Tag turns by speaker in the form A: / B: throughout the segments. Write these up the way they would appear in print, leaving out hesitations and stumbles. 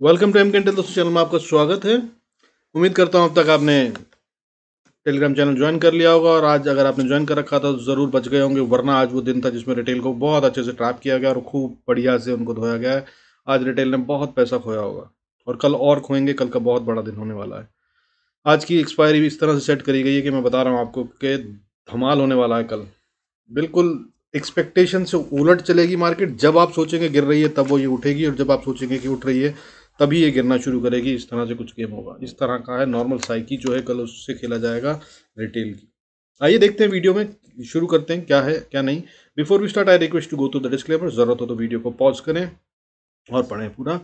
A: Welcome to M कैंटल दोस्तों, channel में आपका स्वागत है। उम्मीद करता हूँ अब तक आपने टेलीग्राम चैनल ज्वाइन कर लिया होगा और आज अगर आपने ज्वाइन कर रखा था तो ज़रूर बच गए होंगे, वरना आज वो दिन था जिसमें रिटेल को बहुत अच्छे से ट्रैप किया गया और खूब बढ़िया से उनको धोया गया है। आज रिटेल ने बहुत पैसा खोया होगा और कल और खोएंगे। कल का बहुत बड़ा दिन होने वाला है। आज की एक्सपायरी भी इस तरह से सेट करी गई है कि मैं बता रहा हूँ आपको कि धमाल होने वाला है कल। बिल्कुल एक्सपेक्टेशन से उलट चलेगी मार्केट। जब आप सोचेंगे गिर रही है तब वो ये उठेगी, और जब आप सोचेंगे कि उठ रही है तभी ये गिरना शुरू करेगी। इस तरह से कुछ गेम होगा। इस तरह का है नॉर्मल साइकी जो है, कल उससे खेला जाएगा रिटेल की। आइए देखते हैं, वीडियो में शुरू करते हैं क्या है क्या नहीं। Before we start I request to go to the disclaimer. जरूरत हो तो वीडियो को पॉज करें और पढ़ें पूरा।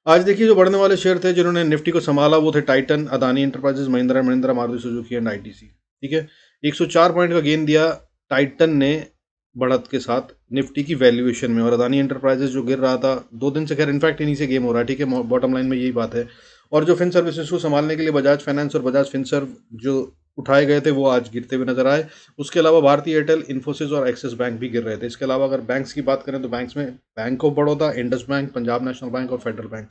A: आज देखिए, जो बढ़ने वाले शेयर थे जिन्होंने निफ्टी को संभाला वो थे Titan, Adani enterprises, Mahindra and Mahindra, Maruti Suzuki and ITC. ठीक है, 104 पॉइंट का गेन दिया टाइटन ने बढ़त के साथ निफ्टी की वैल्यूएशन में। और अदानी एंटरप्राइजेस जो गिर रहा था 2 दिन से, खैर इनफैक्ट इन्हीं से गेम हो रहा है। ठीक है, बॉटम लाइन में यही बात है। और जो फिन सर्विसेज को संभालने के लिए बजाज फाइनेंस और बजाज फिनसर्व जो उठाए गए थे वो आज गिरते हुए नजर आए। उसके अलावा भारतीय एयरटेल, इन्फोसिस और एक्सिस बैंक भी गिर रहे थे। इसके अलावा अगर बैंक्स की बात करें तो बैंक्स में bank of Baroda, Indus bank, Punjab national bank और फेडरल बैंक,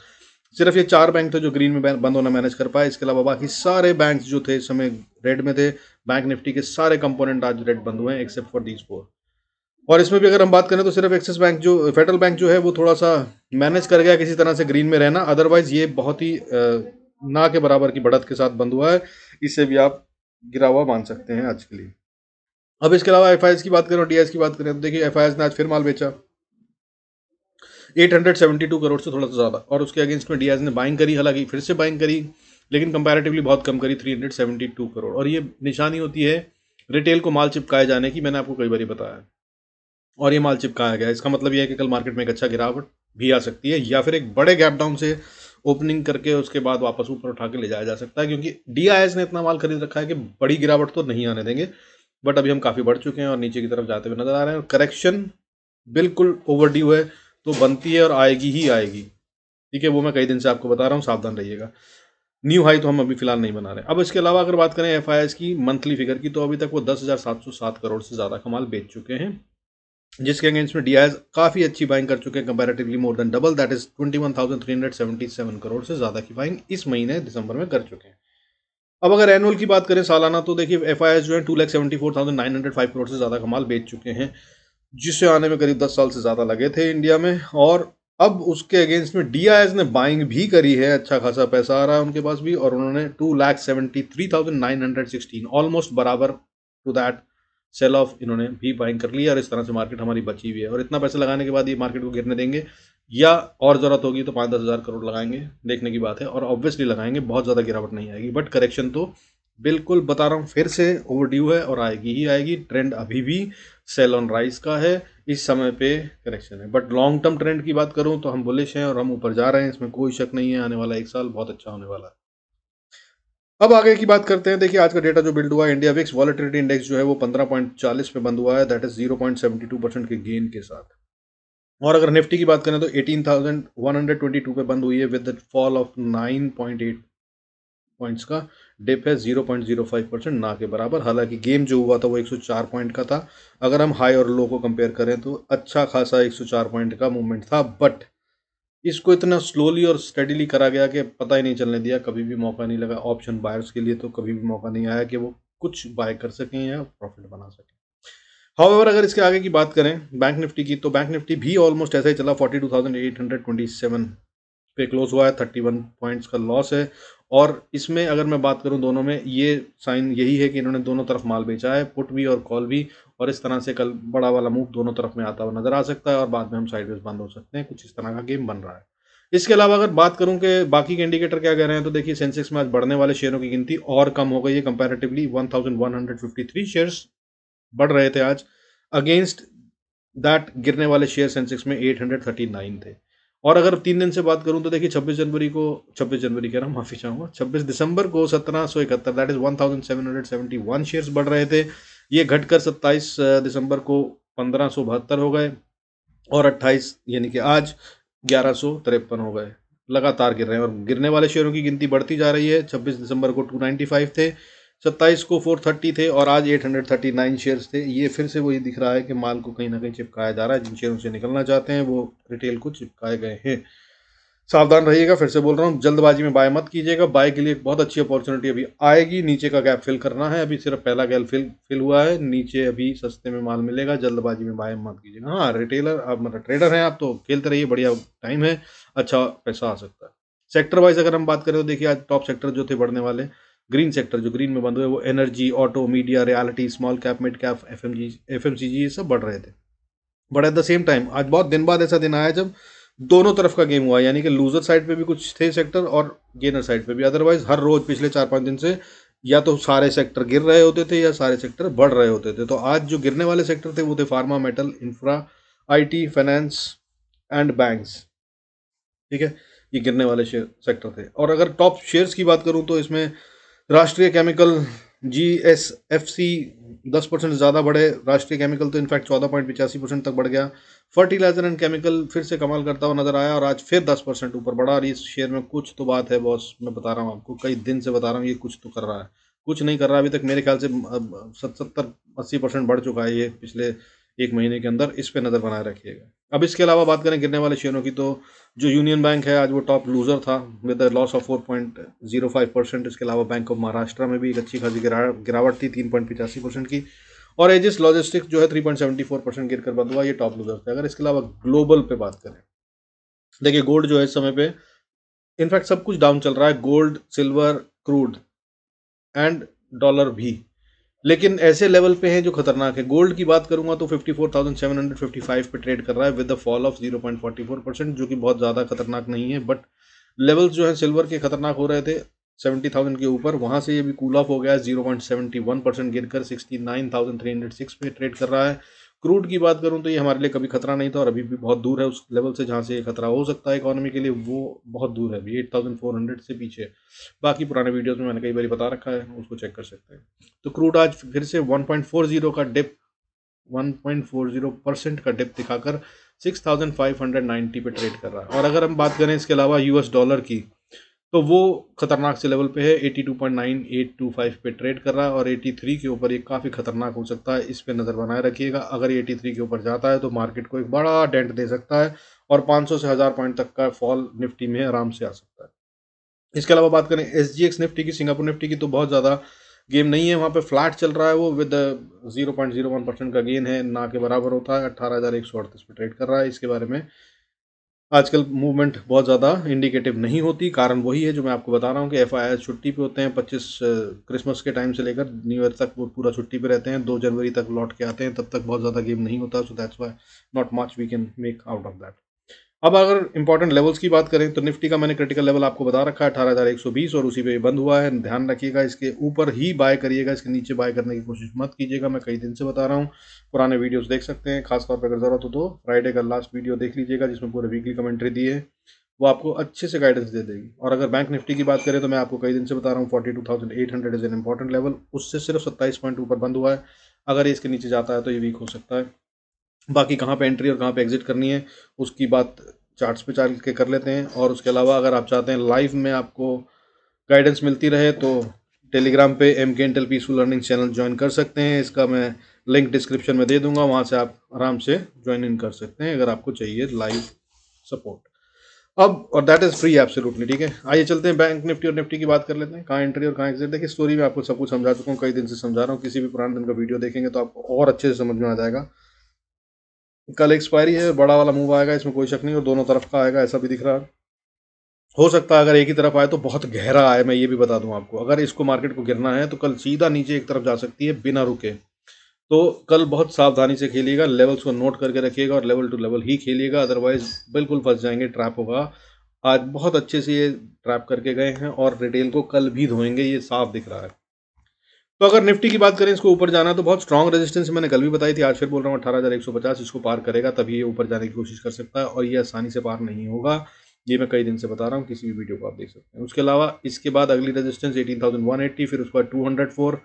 A: सिर्फ ये 4 बैंक थे जो ग्रीन में बंद होना मैनेज कर पाए। इसके अलावा बाकी सारे बैंक जो थे इस समय रेड में थे। बैंक निफ्टी के सारे कंपोनेंट आज रेड बंद हुए हैं एक्सेप्ट फॉर दीज 4। और इसमें भी अगर हम बात करें तो सिर्फ एक्सिस बैंक, जो फेडरल बैंक जो है वो थोड़ा सा मैनेज कर गया किसी तरह से ग्रीन में रहना। अदरवाइज ये बहुत ही ना के बराबर की बढ़त के साथ बंद हुआ है। इससे भी आप गिरा हुआ मान सकते हैं आज के लिए। अब इसके अलावा एफ की बात करें और डी की बात करें तो देखिए, एफ ने आज फिर माल बेचा 872 करोड़ से थोड़ा सा ज़्यादा। और उसके अगेंस्ट में डीआईएस ने बाइंग करी, हालांकि फिर से बाइंग करी लेकिन कंपैरेटिवली बहुत कम करी, 372 करोड़। और ये निशानी होती है रिटेल को माल चिपकाए जाने की। मैंने आपको कई बार बताया है और ये माल चिपकाया गया। इसका मतलब ये है कि कल मार्केट में एक अच्छा गिरावट भी आ सकती है, या फिर एक बड़े गैप डाउन से ओपनिंग करके उसके बाद वापस ऊपर उठा के ले जाया जा सकता है, क्योंकि डीआईएस ने इतना माल खरीद रखा है कि बड़ी गिरावट तो नहीं आने देंगे। बट अभी हम काफ़ी बढ़ चुके हैं और नीचे की तरफ जाते हुए नजर आ रहे हैं। और करेक्शन बिल्कुल ओवरड्यू है, तो बनती है और आएगी ही आएगी। ठीक है, वो मैं कई दिन से आपको बता रहा हूँ, सावधान रहिएगा। न्यू हाई तो हम अभी फिलहाल नहीं बना रहे। अब इसके अलावा अगर बात करें एफ की मंथली फिगर की, तो अभी तक वो 10,707 करोड़ से ज़्यादा का माल बेच चुके हैं, जिसके अगेंस्ट में डीआईएस काफ़ी अच्छी बाइंग कर चुके हैं, comparatively more than double, that is 21,377 crore से ज़्यादा की बाइंग इस महीने दिसंबर में कर चुके हैं। अब अगर एनुअल की बात करें, सालाना, तो देखिए एफ जो है 2,74,905 करोड़ से ज़्यादा का माल बेच चुके हैं, जिसे आने में करीब 10 साल से ज़्यादा लगे थे इंडिया में। और अब उसके अगेंस्ट में डीआईएस ने बाइंग भी करी है, अच्छा खासा पैसा आ रहा है उनके पास भी, और उन्होंने 2,73,916 ऑलमोस्ट बराबर टू दैट सेल ऑफ इन्होंने भी बाइंग कर लिया। और इस तरह से मार्केट हमारी बची हुई है। और इतना पैसा लगाने के बाद ये मार्केट को गिरने देंगे या और ज़रूरत होगी तो 5-10 हज़ार करोड़ लगाएंगे, देखने की बात है। और ऑब्वियसली लगाएंगे, बहुत ज़्यादा गिरावट नहीं आएगी, बट करेक्शन तो बिल्कुल बता रहा हूँ फिर से ओवरड्यू है और आएगी ही आएगी। ट्रेंड अभी भी सेल ऑन राइज का है, इस समय पे करेक्शन है। बट लॉन्ग टर्म ट्रेंड की बात करूं तो हम बुलिश हैं और हम ऊपर जा रहे हैं, इसमें कोई शक नहीं है। आने वाला एक साल बहुत अच्छा होने वाला है। अब आगे की बात करते हैं। देखिए, आज का डेटा जो बिल्ड हुआ है, इंडिया विक्स वॉलेटिलिटी इंडेक्स जो है वो 15.40 पे बंद हुआ है, दैट इज 0.72% के गेन के साथ। और अगर निफ्टी की बात करें तो 18,122 पे बंद हुई है विद फॉल ऑफ 9.8 पॉइंट्स का डिप है, 0.05% ना के बराबर। हालांकि गेम जो हुआ था वो 104 पॉइंट का था। अगर हम हाई और लो को कंपेयर करें तो अच्छा खासा 104 पॉइंट का मूवमेंट था, बट इसको इतना स्लोली और स्टडीली करा गया कि पता ही नहीं चलने दिया, कभी भी मौका नहीं लगा ऑप्शन बायर्स के लिए, तो कभी भी मौका नहीं आया कि वो कुछ बाय कर सकें या प्रॉफिट बना सकें। हाउएवर अगर इसके आगे की बात करें बैंक निफ्टी की, तो बैंक निफ्टी भी ऑलमोस्ट ऐसा ही चला, 42,827 पे क्लोज हुआ है, 31 पॉइंट्स का लॉस है। और इसमें अगर मैं बात करूं, दोनों में ये साइन यही है कि इन्होंने दोनों तरफ माल बेचा है, पुट भी और कॉल भी। और इस तरह से कल बड़ा वाला मूव दोनों तरफ में आता हुआ नजर आ सकता है और बाद में हम साइडवेज बंद हो सकते हैं। कुछ इस तरह का गेम बन रहा है। इसके अलावा अगर बात करूं कि बाकी के इंडिकेटर क्या कह रहे हैं, तो देखिए सेंसेक्स में आज बढ़ने वाले शेयरों की गिनती और कम हो गई है। कंपैरेटिवली 1153 शेयर्स बढ़ रहे थे आज, अगेंस्ट दैट गिरने वाले शेयर सेंसेक्स में 839 थे। और अगर 3 दिन से बात करूं तो देखिए 26 जनवरी कह रहा हूँ, माफी चाहूंगा, 26 दिसंबर को 1771, दैट इज 1771 शेयर्स बढ़ रहे थे। ये घटकर 27 दिसंबर को 1572 हो गए और 28 यानी कि आज 1153 हो गए। लगातार गिर रहे हैं और गिरने वाले शेयरों की गिनती बढ़ती जा रही है। 26 दिसंबर को 295 थे, 27 को 430 थे और आज 839 शेयर्स थे। ये फिर से वही दिख रहा है कि माल को कहीं ना कहीं चिपकाया जा रहा है। जिन शेयरों से निकलना चाहते हैं वो रिटेल को चिपकाए गए हैं। सावधान रहिएगा, फिर से बोल रहा हूँ, जल्दबाजी में बाय मत कीजिएगा। बाय के लिए एक बहुत अच्छी अपॉर्चुनिटी अभी आएगी, नीचे का गैप फिल करना है, अभी सिर्फ पहला गैप फिल हुआ है, नीचे अभी सस्ते में माल मिलेगा, जल्दबाजी में बाय मत कीजिएगा। हाँ, रिटेलर आप मतलब ट्रेडर हैं आप तो खेलते रहिए, बढ़िया टाइम है, अच्छा पैसा आ सकता है। सेक्टर वाइज अगर हम बात करें तो देखिए, आज टॉप सेक्टर जो थे बढ़ने वाले, ग्रीन सेक्टर जो ग्रीन में बंद हुए, वो energy, auto, media, reality, small cap, mid cap, FMCG ये सब बढ़ रहे थे। But at the same time आज बहुत दिन बाद ऐसा दिन आया जब दोनों तरफ का गेम हुआ, यानी कि लूजर साइड पे भी कुछ थे सेक्टर और गेनर साइड पे भी। अदरवाइज हर रोज पिछले 4-5 दिन से या तो सारे सेक्टर गिर रहे होते थे या सारे सेक्टर बढ़ रहे होते थे। तो आज जो गिरने वाले सेक्टर थे वो थे pharma, metal, infra, IT, finance and banks. ठीक है, ये गिरने वाले शेयर सेक्टर थे। और अगर टॉप शेयर्स की बात करूं तो इसमें राष्ट्रीय केमिकल, जीएसएफसी 10% ज़्यादा बढ़े। राष्ट्रीय केमिकल तो इनफैक्ट 14.85% तक बढ़ गया। फर्टिलाइजर एंड केमिकल फिर से कमाल करता हुआ नजर आया और आज फिर 10% ऊपर बढ़ा। और इस शेयर में कुछ तो बात है बॉस, मैं बता रहा हूँ आपको, कई दिन से बता रहा हूँ, ये कुछ तो कर रहा है। कुछ नहीं कर रहा अभी तक, मेरे ख्याल से 70-80% बढ़ चुका है ये पिछले एक महीने के अंदर। इस पे नज़र बनाए रखिएगा। अब इसके अलावा बात करें गिरने वाले शेयरों की, तो जो यूनियन बैंक है आज वो टॉप लूजर था विद लॉस ऑफ 4.05%। इसके अलावा बैंक ऑफ महाराष्ट्र में भी एक अच्छी खासी गिरावट थी 3.85% की। और एजिस लॉजिस्टिक्स जो है 3.74% गिर कर बंद हुआ, ये टॉप लूजर थे। अगर इसके अलावा ग्लोबल पे बात करें, देखिए गोल्ड जो है इस समय पे इनफैक्ट सब कुछ डाउन चल रहा है, gold, silver, crude and dollar भी। लेकिन ऐसे लेवल पे हैं जो खतरनाक है। गोल्ड की बात करूंगा तो 54,755 पे ट्रेड कर रहा है विद द फॉल ऑफ 0.44%, जो कि बहुत ज़्यादा खतरनाक नहीं है। बट लेवल्स जो है सिल्वर के खतरनाक हो रहे थे 70,000 के ऊपर, वहां से ये भी कूल ऑफ हो गया है, 0.71% गिरकर 69,306 पे ट्रेड कर रहा है। क्रूड की बात करूं तो ये हमारे लिए कभी खतरा नहीं था और अभी भी बहुत दूर है उस लेवल से जहां से ये खतरा हो सकता है इकोनॉमी के लिए, वो बहुत दूर है अभी, 8,400 से पीछे। बाकी पुराने वीडियोस में मैंने कई बार बता रखा है, उसको चेक कर सकते हैं। तो क्रूड आज फिर से 1.40 का डिप, 1.40% का डिप दिखाकर 6,590 पे ट्रेड कर रहा है। और अगर हम बात करें इसके अलावा यूएस डॉलर की, तो वो खतरनाक से लेवल पे है, 82.9825 पे ट्रेड कर रहा है और 83 के ऊपर ये काफ़ी खतरनाक हो सकता है। इस पे नज़र बनाए रखिएगा, अगर ये 83 के ऊपर जाता है तो मार्केट को एक बड़ा डेंट दे सकता है और 500 से 1000 पॉइंट तक का फॉल निफ्टी में आराम से आ सकता है। इसके अलावा बात करें SGX निफ्टी की, सिंगापुर निफ्टी की, तो बहुत ज़्यादा गेम नहीं है वहाँ पे, फ्लैट चल रहा है वो विद 0.01% का गेन है, ना के बराबर होता है, 18,138 पे ट्रेड कर रहा है। इसके बारे में आजकल मूवमेंट बहुत ज़्यादा इंडिकेटिव नहीं होती, कारण वही है जो मैं आपको बता रहा हूँ कि FII छुट्टी पे होते हैं, 25 क्रिसमस के टाइम से लेकर न्यू ईयर तक वो पूरा छुट्टी पे रहते हैं, 2 जनवरी तक लौट के आते हैं, तब तक बहुत ज़्यादा गेम नहीं होता। So that's why not much we can make out of that. अब अगर इंपॉर्टेंट लेवल्स की बात करें तो निफ्टी का मैंने क्रिटिकल लेवल आपको बता रखा है 18,120 और उसी पे बंद हुआ है। ध्यान रखिएगा, इसके ऊपर ही बाय करिएगा, इसके नीचे बाय करने की कोशिश मत कीजिएगा, मैं कई दिन से बता रहा हूँ। पुराने वीडियोस देख सकते हैं, खासतौर पर अगर ज़रूरत हो तो फ्राइडे का लास्ट वीडियो देख लीजिएगा जिसमें पूरे वीकली कमेंट्री दी है, वो आपको अच्छे से गाइडेंस दे देगी। और अगर बैंक निफ्टी की बात करें तो मैं आपको कई दिन से बता रहा हूँ 42,800 इज एन इंपॉर्टेंट लेवल, उससे सिर्फ 27 पॉइंट ऊपर बंद हुआ है। अगर ये इसके नीचे जाता है तो ये वीक हो सकता है। बाकी कहाँ पे एंट्री और कहाँ पे एग्जिट करनी है उसकी बात चार्ट्स पे चल के कर लेते हैं। और उसके अलावा अगर आप चाहते हैं लाइव में आपको गाइडेंस मिलती रहे तो टेलीग्राम पे MK Intel peaceful learning channel join कर सकते हैं, इसका मैं लिंक डिस्क्रिप्शन में दे दूंगा, वहाँ से आप आराम से ज्वाइन इन कर सकते हैं अगर आपको चाहिए लाइव सपोर्ट। अब और दैट इज़ फ्री एब्सोल्युटली, ठीक है। आइए चलते हैं बैंक निफ्टी और निफ्टी की बात कर लेते हैं, कहाँ एंट्री और कहाँ एग्जिट। देखिए स्टोरी में आपको सब कुछ समझा चुका हूँ, कई दिन से समझा रहा हूँ, किसी भी पुराने दिन का वीडियो देखेंगे तो आपको और अच्छे से समझ में आ जाएगा। कल एक्सपायरी है, बड़ा वाला मूव आएगा, इसमें कोई शक नहीं, और दोनों तरफ का आएगा ऐसा भी दिख रहा है। हो सकता है अगर एक ही तरफ आए तो बहुत गहरा आए, मैं ये भी बता दूं आपको, अगर इसको मार्केट को गिरना है तो कल सीधा नीचे एक तरफ जा सकती है बिना रुके। तो कल बहुत सावधानी से खेलिएगा, लेवल्स को नोट करके रखिएगा और लेवल टू लेवल ही खेलिएगा, अदरवाइज बिल्कुल फंस जाएंगे, ट्रैप होगा। आज बहुत अच्छे से ये ट्रैप करके गए हैं और रिटेल को कल भी धोएंगे, ये साफ दिख रहा है। तो अगर निफ्टी की बात करें, इसको ऊपर जाना है तो बहुत स्ट्रॉन्ग रेजिस्टेंस मैंने कल भी बताई थी, आज फिर बोल रहा हूँ 18,150 इसको पार करेगा तभी ये ऊपर जाने की कोशिश कर सकता है, और ये आसानी से पार नहीं होगा, ये मैं कई दिन से बता रहा हूँ, किसी भी वीडियो को आप देख सकते हैं। उसके अलावा इसके बाद अगली रेजिस्टेंस 18,180, फिर उसके बाद 204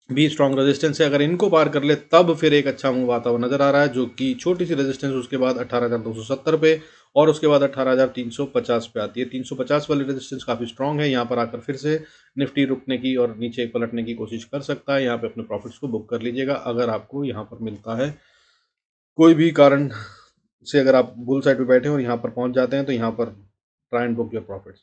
A: भी स्ट्रॉन्ग रेजिस्टेंस है। अगर इनको पार कर ले तब फिर एक अच्छा मूव आता हुआ नजर आ रहा है, जो कि छोटी सी रेजिस्टेंस उसके बाद 18,270 पे और उसके बाद 18,350 पे आती है। 350 वाली रेजिस्टेंस काफ़ी स्ट्रॉन्ग है, यहाँ पर आकर फिर से निफ्टी रुकने की और नीचे पलटने की कोशिश कर सकता है। यहाँ पे अपने प्रॉफिट्स को बुक कर लीजिएगा अगर आपको यहाँ पर मिलता है, कोई भी कारण से अगर आप बुल साइड पे बैठे हैं और यहाँ पर पहुँच जाते हैं तो यहाँ पर try and book your profits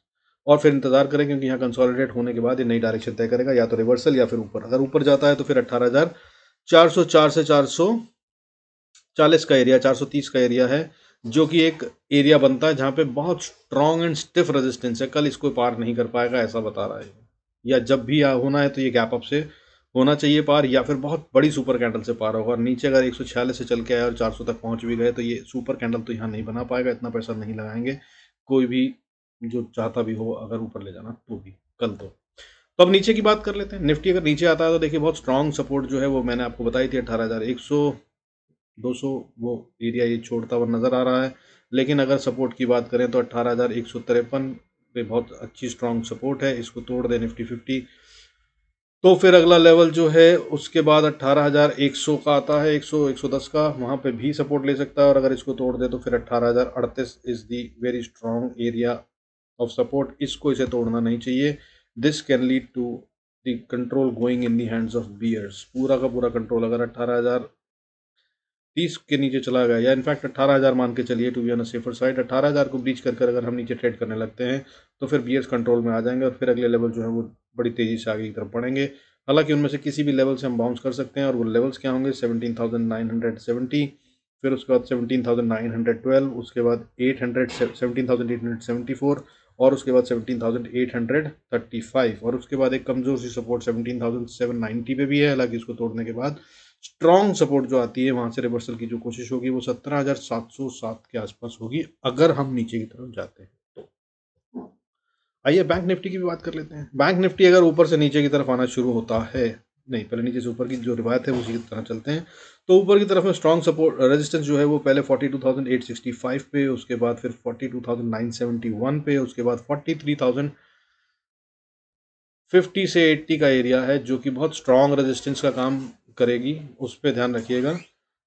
A: और फिर इंतजार करें, क्योंकि यहाँ कंसोलिडेट होने के बाद ये नई डायरेक्शन तय करेगा, या तो रिवर्सल या फिर ऊपर। अगर ऊपर जाता है तो फिर 18,404 से 440 का एरिया, 430 का एरिया है, जो कि एक एरिया बनता है जहाँ पे बहुत स्ट्रॉन्ग एंड स्टिफ रेजिस्टेंस है। कल इसको पार नहीं कर पाएगा ऐसा बता रहा है, या जब भी होना है तो ये गैप अप से होना चाहिए पार, या फिर बहुत बड़ी सुपर कैंडल से पार होगा। और नीचे अगर 146 से चल के आए और 400 तक पहुंच भी गए तो ये सुपर कैंडल तो यहाँ नहीं बना पाएगा, इतना पैसा नहीं लगाएंगे कोई भी जो चाहता भी हो अगर ऊपर ले जाना तो भी कल तो अब नीचे की बात कर लेते हैं। निफ्टी अगर नीचे आता है तो देखिए बहुत स्ट्रांग सपोर्ट जो है वो मैंने आपको बताई थी 18,100 200 वो एरिया ये छोड़ता हुआ नज़र आ रहा है। लेकिन अगर सपोर्ट की बात करें तो 18,153 पे बहुत अच्छी स्ट्रांग सपोर्ट है, इसको तोड़ दे निफ्टी 50 तो फिर अगला लेवल जो है उसके बाद 18,100 का आता है, 100 110 का, वहाँ पे भी सपोर्ट ले सकता है। और अगर इसको तोड़ दे तो फिर 18,038 is the very strong area of support, इसको इसे तोड़ना नहीं चाहिए। This can lead to the control going in the hands of bears, पूरा का पूरा कंट्रोल अगर 18,030 के नीचे चला गया, या इनफैक्ट 18,000 मान के चलिए to be on a safer side, 18,000 को ब्रीच कर अगर हम नीचे ट्रेड करने लगते हैं तो फिर बियर्स कंट्रोल में आ जाएंगे और फिर अगले लेवल जो है वो बड़ी तेज़ी से आगे की तरफ बढ़ेंगे। हालांकि उनमें से किसी भी लेवल से हम बाउंस कर सकते हैं, और वो लेवल्स क्या होंगे 17,970, फिर उसके बाद 17,912, उसके बाद 800 17,874, और उसके बाद 17,835, और उसके बाद एक कमज़ोर सी सपोर्ट 17,790 पे भी है। हालांकि इसको तोड़ने के बाद स्ट्रॉन्ग सपोर्ट जो आती है वहाँ से रिवर्सल की जो कोशिश होगी वो 17,707 के आसपास होगी अगर हम नीचे की तरफ जाते हैं तो। आइए बैंक निफ्टी की भी बात कर लेते हैं। बैंक निफ्टी अगर ऊपर से नीचे की तरफ आना शुरू होता है, नहीं पहले नीचे से ऊपर की जो रिवायत है उसी की तरह चलते हैं, तो ऊपर की तरफ में स्ट्रॉन्ग सपोर्ट रेजिस्टेंस जो है वो पहले 42,865 पे, उसके बाद फिर 42,971 पे, उसके बाद 43,050 से 80 का एरिया है जो कि बहुत स्ट्रॉन्ग रेजिस्टेंस का काम करेगी, उस पर ध्यान रखिएगा।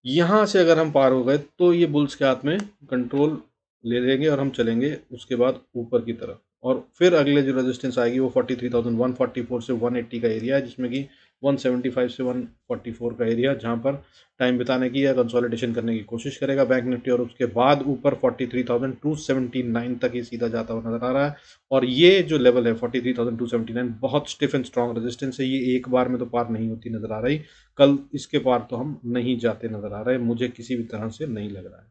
A: यहाँ से अगर हम पार हो गए तो ये बुल्स के हाथ में कंट्रोल ले लेंगे और हम चलेंगे उसके बाद ऊपर की तरफ, और फिर अगले जो रेजिस्टेंस आएगी वो 43,144 से 180 का एरिया है, जिसमें कि 175 से 144 का एरिया जहाँ पर टाइम बिताने की या कंसोलिडेशन करने की कोशिश करेगा बैंक निफ्टी, और उसके बाद ऊपर 43,279 तक ये सीधा जाता हुआ नजर आ रहा है। और ये जो लेवल है 43,279 बहुत स्टिफ एंड स्ट्रॉन्ग रेजिस्टेंस है, ये एक बार में तो पार नहीं होती नजर आ रही, कल इसके पार तो हम नहीं जाते नजर आ रहे, मुझे किसी भी तरह से नहीं लग रहा है।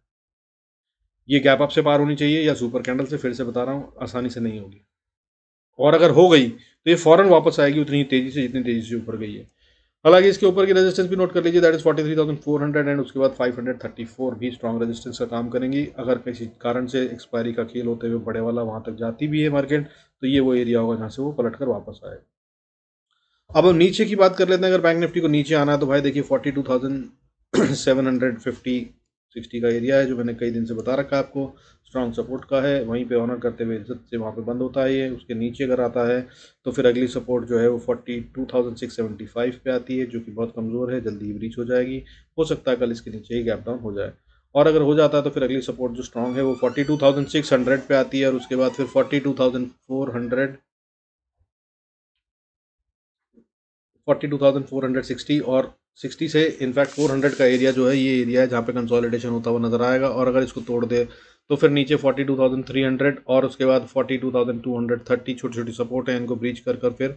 A: ये गैप अप से पार होनी चाहिए या सुपर कैंडल से, फिर से बता रहा हूँ आसानी से नहीं होगी, और अगर हो गई तो ये फौरन वापस आएगी उतनी तेजी से जितनी तेजी से ऊपर गई है। हालांकि इसके ऊपर की रेजिस्टेंस भी नोट कर लीजिए, दैट इज 43,400 एंड उसके बाद 534 भी स्ट्रॉन्ग रेजिस्टेंस का काम करेंगी। अगर किसी कारण से एक्सपायरी का खेल होते हुए बड़े वाला वहां तक जाती भी है मार्केट तो ये वो एरिया होगा जहां से वो पलट कर वापस आएगा। अब हम नीचे की बात कर लेते हैं। अगर बैंक निफ्टी को नीचे आना है तो भाई देखिए 42,750 60 का एरिया है जो मैंने कई दिन से बता रखा है आपको, स्ट्रॉन्ग सपोर्ट का है, वहीं पे ऑनर करते हुए इज्जत से वहाँ पे बंद होता है ये। उसके नीचे अगर आता है तो फिर अगली सपोर्ट जो है वो 42,675 पे आती है जो कि बहुत कमज़ोर है, जल्दी ही ब्रीच हो जाएगी, हो सकता है कल इसके नीचे ही गैप डाउन हो जाए। और अगर हो जाता है तो फिर अगली सपोर्ट जो स्ट्रॉन्ग है वो 42,600 पे आती है, और उसके बाद फिर 42,460 और 60 से इनफैक्ट 400 का एरिया जो है ये एरिया है जहाँ पे कंसोलिडेशन होता हुआ नजर आएगा। और अगर इसको तोड़ दे तो फिर नीचे 42,300 और उसके बाद 42,230 छोटी छोटी सपोर्ट है, इनको ब्रीच कर फिर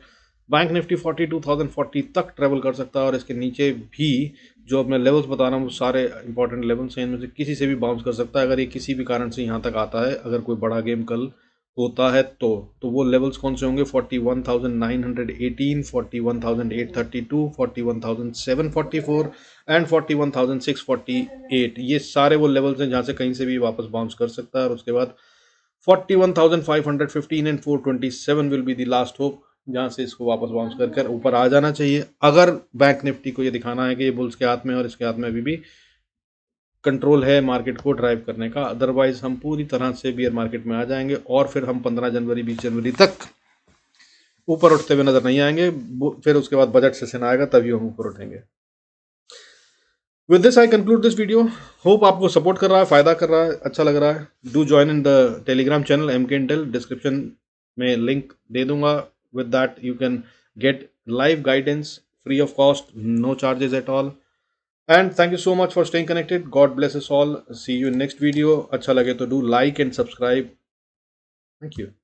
A: बैंक निफ्टी 42,040 तक ट्रेवल कर सकता है। और इसके नीचे भी जो मैं लेवल्स बता रहा हूँ वो सारे इंपॉर्टेंट लेवल्स हैं, इनमें से किसी से भी बाउंस कर सकता है अगर ये किसी भी कारण से यहाँ तक आता है, अगर कोई बड़ा गेम कल होता है तो वो लेवल्स कौन से होंगे 41,918, 41,832, 41,744 एंड 41,648, ये सारे वो लेवल्स हैं जहाँ से कहीं से भी वापस बाउंस कर सकता है। और उसके बाद 41,515 and 427 will be the last hope, जहाँ से इसको वापस बाउंस कर ऊपर आ जाना चाहिए अगर बैंक निफ्टी को ये दिखाना है कि ये बुल्स के हाथ में और इसके हाथ में अभी भी कंट्रोल है मार्केट को ड्राइव करने का। अदरवाइज हम पूरी तरह से बियर मार्केट में आ जाएंगे और फिर हम 15 जनवरी 20 जनवरी तक ऊपर उठते हुए नजर नहीं आएंगे। फिर उसके बाद बजट सेशन आएगा तभी हम ऊपर उठेंगे। With this I conclude this video. Hope आपको सपोर्ट कर रहा है, फायदा कर रहा है, अच्छा लग रहा है। Do join in the Telegram channel MK Intel, description में लिंक दे दूंगा। With that you can get live guidance free of cost, no charges at all. And thank you so much for staying connected. God bless us all. See you in next video. अच्छा लगे तो do like and subscribe thank you.